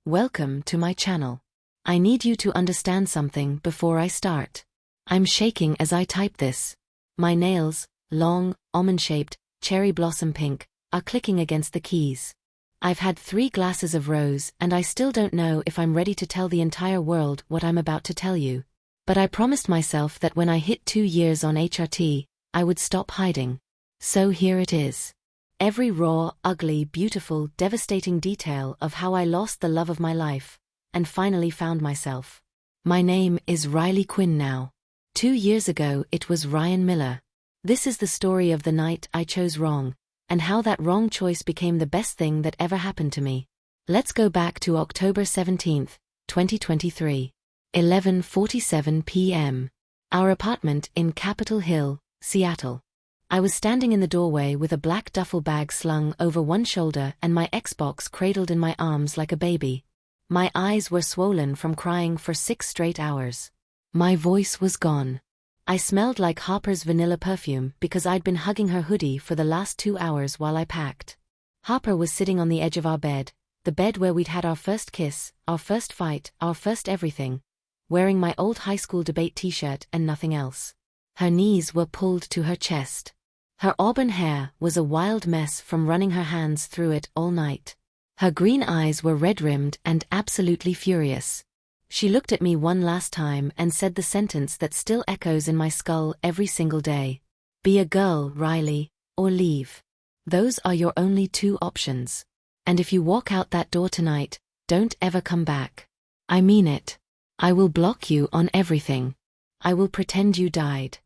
Welcome to my channel. I need you to understand something before I start. I'm shaking as I type this. My nails, long, almond-shaped, cherry blossom pink, are clicking against the keys. I've had 3 glasses of rose and I still don't know if I'm ready to tell the entire world what I'm about to tell you. But I promised myself that when I hit 2 years on HRT, I would stop hiding. So here it is. Every raw, ugly, beautiful, devastating detail of how I lost the love of my life, and finally found myself. My name is Riley Quinn now. 2 years ago it was Ryan Miller. This is the story of the night I chose wrong, and how that wrong choice became the best thing that ever happened to me. Let's go back to October 17th, 2023. 11:47 p.m. Our apartment in Capitol Hill, Seattle. I was standing in the doorway with a black duffel bag slung over one shoulder and my Xbox cradled in my arms like a baby. My eyes were swollen from crying for 6 straight hours. My voice was gone. I smelled like Harper's vanilla perfume because I'd been hugging her hoodie for the last 2 hours while I packed. Harper was sitting on the edge of our bed, the bed where we'd had our first kiss, our first fight, our first everything, wearing my old high school debate t-shirt and nothing else. Her knees were pulled to her chest. Her auburn hair was a wild mess from running her hands through it all night. Her green eyes were red-rimmed and absolutely furious. She looked at me one last time and said the sentence that still echoes in my skull every single day. Be a girl, Riley, or leave. Those are your only 2 options. And if you walk out that door tonight, don't ever come back. I mean it. I will block you on everything. I will pretend you died.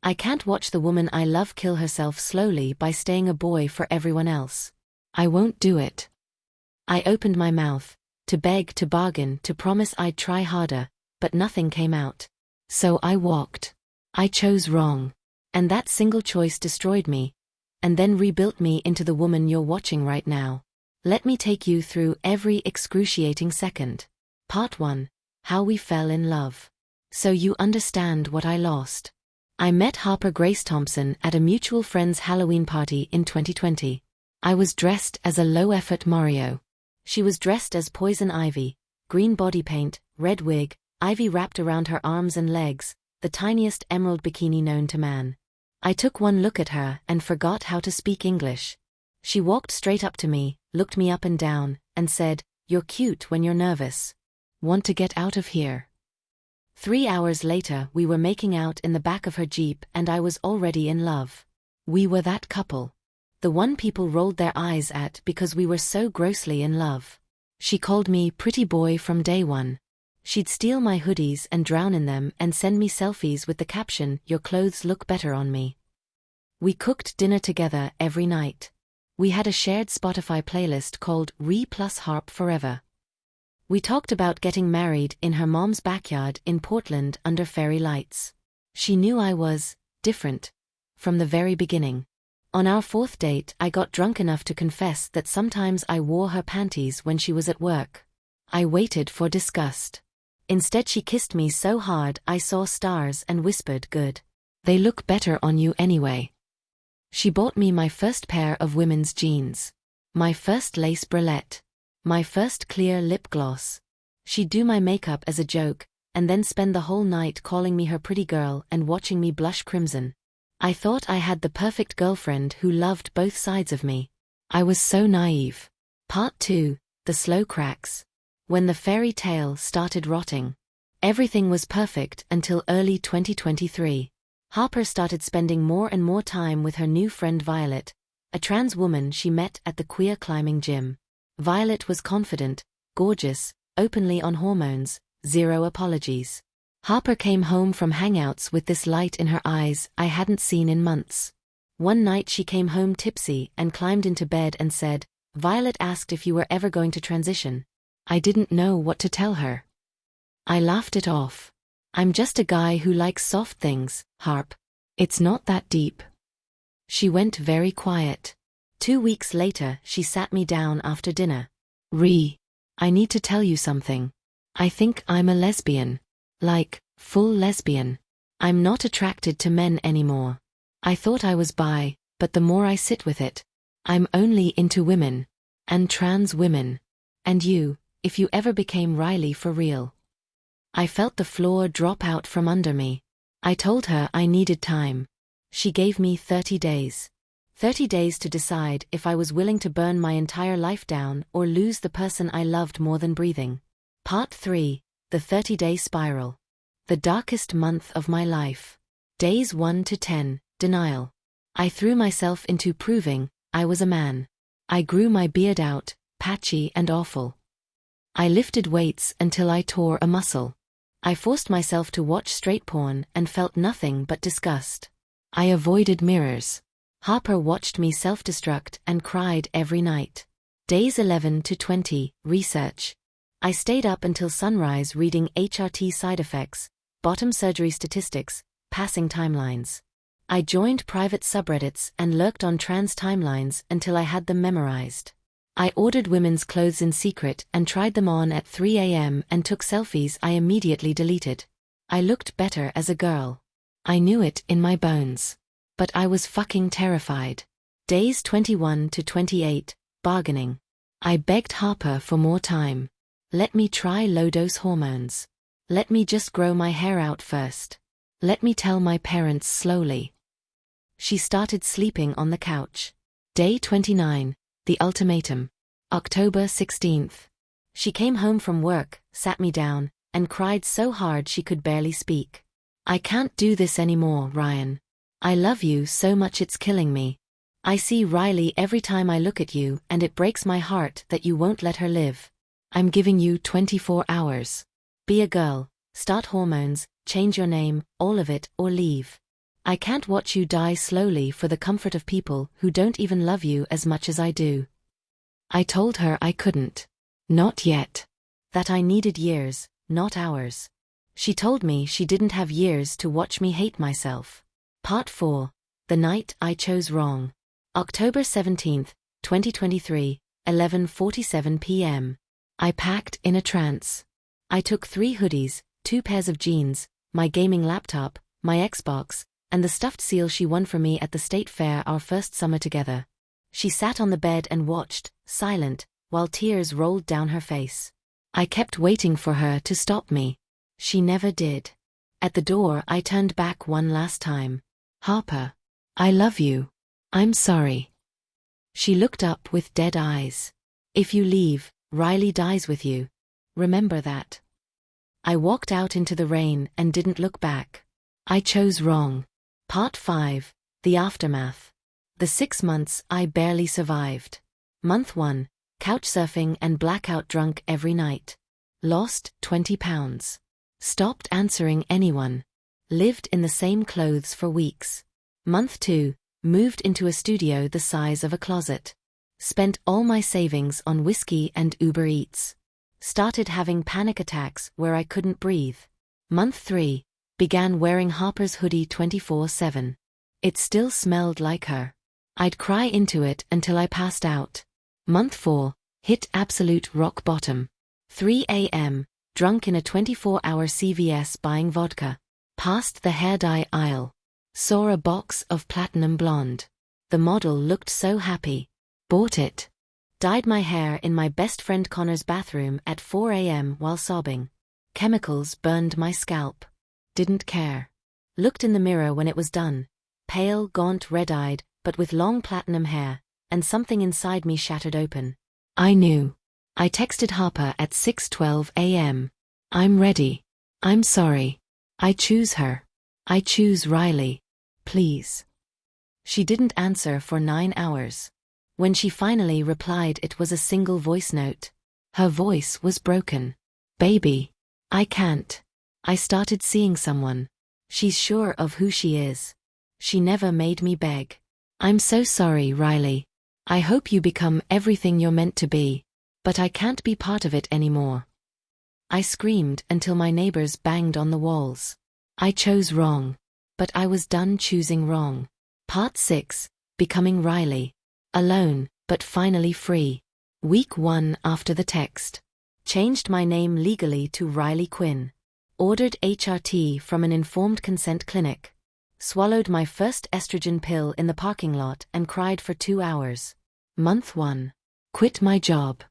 I can't watch the woman I love kill herself slowly by staying a boy for everyone else. I won't do it. I opened my mouth, to beg, to bargain, to promise I'd try harder, but nothing came out. So I walked. I chose wrong. And that single choice destroyed me, and then rebuilt me into the woman you're watching right now. Let me take you through every excruciating second. Part 1. How we fell in love. So you understand what I lost. I met Harper Grace Thompson at a mutual friend's Halloween party in 2020. I was dressed as a low-effort Mario. She was dressed as Poison Ivy, green body paint, red wig, ivy wrapped around her arms and legs, the tiniest emerald bikini known to man. I took one look at her and forgot how to speak English. She walked straight up to me, looked me up and down, and said, "You're cute when you're nervous. Want to get out of here?" 3 hours later we were making out in the back of her Jeep and I was already in love. We were that couple. The one people rolled their eyes at because we were so grossly in love. She called me pretty boy from day one. She'd steal my hoodies and drown in them and send me selfies with the caption, "Your clothes look better on me." We cooked dinner together every night. We had a shared Spotify playlist called Re plus Harp Forever. We talked about getting married in her mom's backyard in Portland under fairy lights. She knew I was different from the very beginning. On our 4th date, I got drunk enough to confess that sometimes I wore her panties when she was at work. I waited for disgust. Instead, she kissed me so hard I saw stars and whispered, "Good. They look better on you anyway." She bought me my first pair of women's jeans, my first lace bralette, my first clear lip gloss. She'd do my makeup as a joke, and then spend the whole night calling me her pretty girl and watching me blush crimson. I thought I had the perfect girlfriend who loved both sides of me. I was so naive. Part 2. The slow cracks. When the fairy tale started rotting. Everything was perfect until early 2023. Harper started spending more and more time with her new friend Violet, a trans woman she met at the queer climbing gym. Violet was confident, gorgeous, openly on hormones, 0 apologies. Harper came home from hangouts with this light in her eyes I hadn't seen in months. One night she came home tipsy and climbed into bed and said, "Violet asked if you were ever going to transition." I didn't know what to tell her. I laughed it off. "I'm just a guy who likes soft things, Harp. It's not that deep." She went very quiet. 2 weeks later she sat me down after dinner. I need to tell you something. I think I'm a lesbian. Like, full lesbian. I'm not attracted to men anymore. I thought I was bi, but the more I sit with it, I'm only into women. And trans women. And you, if you ever became Riley for real. I felt the floor drop out from under me. I told her I needed time. She gave me 30 days. 30 days to decide if I was willing to burn my entire life down or lose the person I loved more than breathing. Part 3, the 30-day spiral. The darkest month of my life. Days 1 to 10, denial. I threw myself into proving I was a man. I grew my beard out, patchy and awful. I lifted weights until I tore a muscle. I forced myself to watch straight porn and felt nothing but disgust. I avoided mirrors. Harper watched me self-destruct and cried every night. Days 11 to 20, research. I stayed up until sunrise reading HRT side effects, bottom surgery statistics, passing timelines. I joined private subreddits and lurked on trans timelines until I had them memorized. I ordered women's clothes in secret and tried them on at 3 a.m. and took selfies I immediately deleted. I looked better as a girl. I knew it in my bones. But I was fucking terrified. Days 21 to 28, bargaining. I begged Harper for more time. Let me try low-dose hormones. Let me just grow my hair out first. Let me tell my parents slowly. She started sleeping on the couch. Day 29, the ultimatum. October 16th. She came home from work, sat me down, and cried so hard she could barely speak. I can't do this anymore, Ryan. I love you so much it's killing me. I see Riley every time I look at you and it breaks my heart that you won't let her live. I'm giving you 24 hours. Be a girl, start hormones, change your name, all of it, or leave. I can't watch you die slowly for the comfort of people who don't even love you as much as I do. I told her I couldn't. Not yet. That I needed years, not hours. She told me she didn't have years to watch me hate myself. Part 4, the night I chose wrong. October 17th, 2023, 11:47 p.m. I packed in a trance. I took 3 hoodies, 2 pairs of jeans, my gaming laptop, my Xbox, and the stuffed seal she won for me at the state fair our first summer together. She sat on the bed and watched, silent, while tears rolled down her face. I kept waiting for her to stop me. She never did. At the door I turned back one last time. Harper. I love you. I'm sorry. She looked up with dead eyes. If you leave, Riley dies with you. Remember that. I walked out into the rain and didn't look back. I chose wrong. Part 5, the aftermath. The 6 months I barely survived. Month 1, couchsurfing and blackout drunk every night. Lost 20 pounds. Stopped answering anyone. Lived in the same clothes for weeks. Month 2, moved into a studio the size of a closet. Spent all my savings on whiskey and Uber Eats. Started having panic attacks where I couldn't breathe. Month 3, began wearing Harper's hoodie 24/7. It still smelled like her. I'd cry into it until I passed out. Month 4, hit absolute rock bottom. 3 a.m., drunk in a 24-hour CVS buying vodka. Passed the hair dye aisle. Saw a box of platinum blonde. The model looked so happy. Bought it. Dyed my hair in my best friend Connor's bathroom at 4 a.m. while sobbing. Chemicals burned my scalp. Didn't care. Looked in the mirror when it was done. Pale, gaunt, red-eyed, but with long platinum hair, and something inside me shattered open. I knew. I texted Harper at 6:12 a.m. I'm ready. I'm sorry. I choose her. I choose Riley. Please. She didn't answer for 9 hours. When she finally replied, it was a single voice note. Her voice was broken. Baby. I can't. I started seeing someone. She's sure of who she is. She never made me beg. I'm so sorry, Riley. I hope you become everything you're meant to be. But I can't be part of it anymore. I screamed until my neighbors banged on the walls. I chose wrong. But I was done choosing wrong. Part 6, becoming Riley. Alone, but finally free. Week 1 after the text. Changed my name legally to Riley Quinn. Ordered HRT from an informed consent clinic. Swallowed my first estrogen pill in the parking lot and cried for 2 hours. Month 1. Quit my job.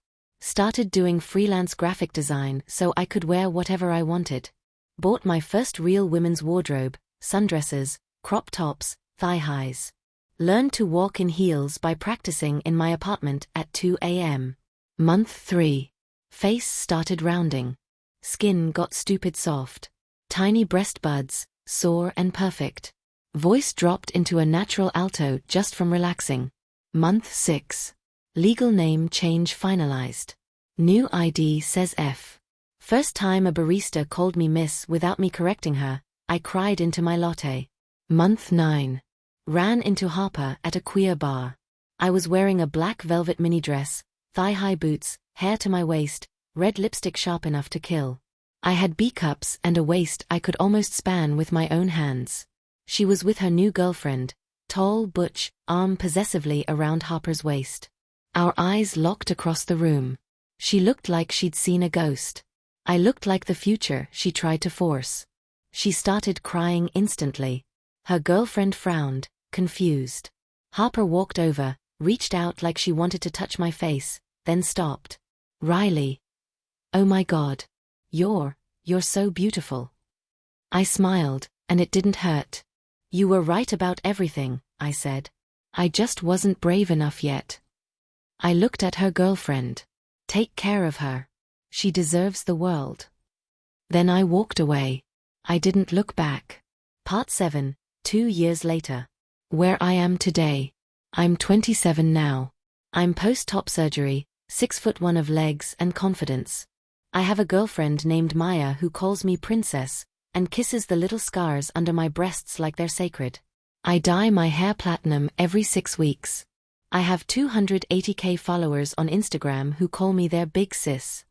Started doing freelance graphic design so I could wear whatever I wanted. Bought my first real women's wardrobe, sundresses, crop tops, thigh highs. Learned to walk in heels by practicing in my apartment at 2 a.m. Month 3. Face started rounding. Skin got stupid soft. Tiny breast buds, sore and perfect. Voice dropped into a natural alto just from relaxing. Month 6. Legal name change finalized. New ID says F. First time a barista called me miss without me correcting her, I cried into my latte. Month 9. Ran into Harper at a queer bar. I was wearing a black velvet mini dress, thigh-high boots, hair to my waist, red lipstick sharp enough to kill. I had B-cups and a waist I could almost span with my own hands. She was with her new girlfriend, tall, butch, arm possessively around Harper's waist. Our eyes locked across the room. She looked like she'd seen a ghost. I looked like the future she tried to force. She started crying instantly. Her girlfriend frowned, confused. Harper walked over, reached out like she wanted to touch my face, then stopped. Riley. Oh my God. You're so beautiful. I smiled, and it didn't hurt. You were right about everything, I said. I just wasn't brave enough yet. I looked at her girlfriend. Take care of her. She deserves the world. Then I walked away. I didn't look back. Part 7, 2 years later. Where I am today. I'm 27 now. I'm post-top surgery, 6'1" of legs and confidence. I have a girlfriend named Maya who calls me princess, and kisses the little scars under my breasts like they're sacred. I dye my hair platinum every 6 weeks. I have 280k followers on Instagram who call me their big sis.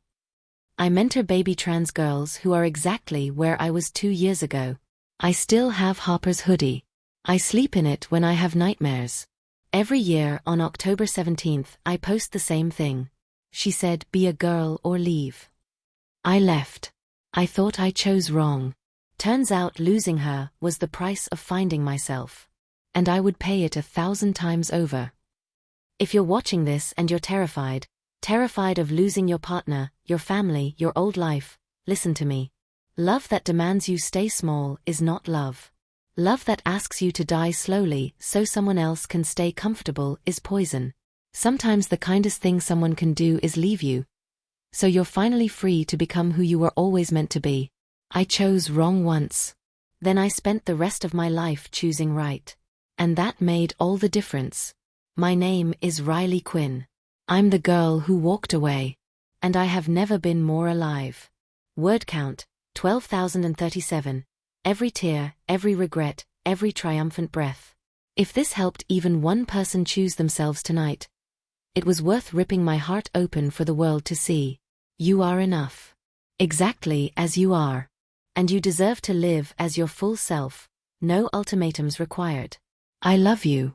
I mentor baby trans girls who are exactly where I was 2 years ago. I still have Harper's hoodie. I sleep in it when I have nightmares. Every year on October 17th I post the same thing. She said, be a girl or leave. I left. I thought I chose wrong. Turns out losing her was the price of finding myself. And I would pay it 1,000 times over. If you're watching this and you're terrified of losing your partner, your family, your old life, listen to me. Love that demands you stay small is not love. Love that asks you to die slowly so someone else can stay comfortable is poison. Sometimes the kindest thing someone can do is leave you. So you're finally free to become who you were always meant to be. I chose wrong once. Then I spent the rest of my life choosing right. And that made all the difference. My name is Riley Quinn. I'm the girl who walked away. And I have never been more alive. Word count, 12,037. Every tear, every regret, every triumphant breath. If this helped even one person choose themselves tonight, it was worth ripping my heart open for the world to see. You are enough. Exactly as you are. And you deserve to live as your full self. No ultimatums required. I love you.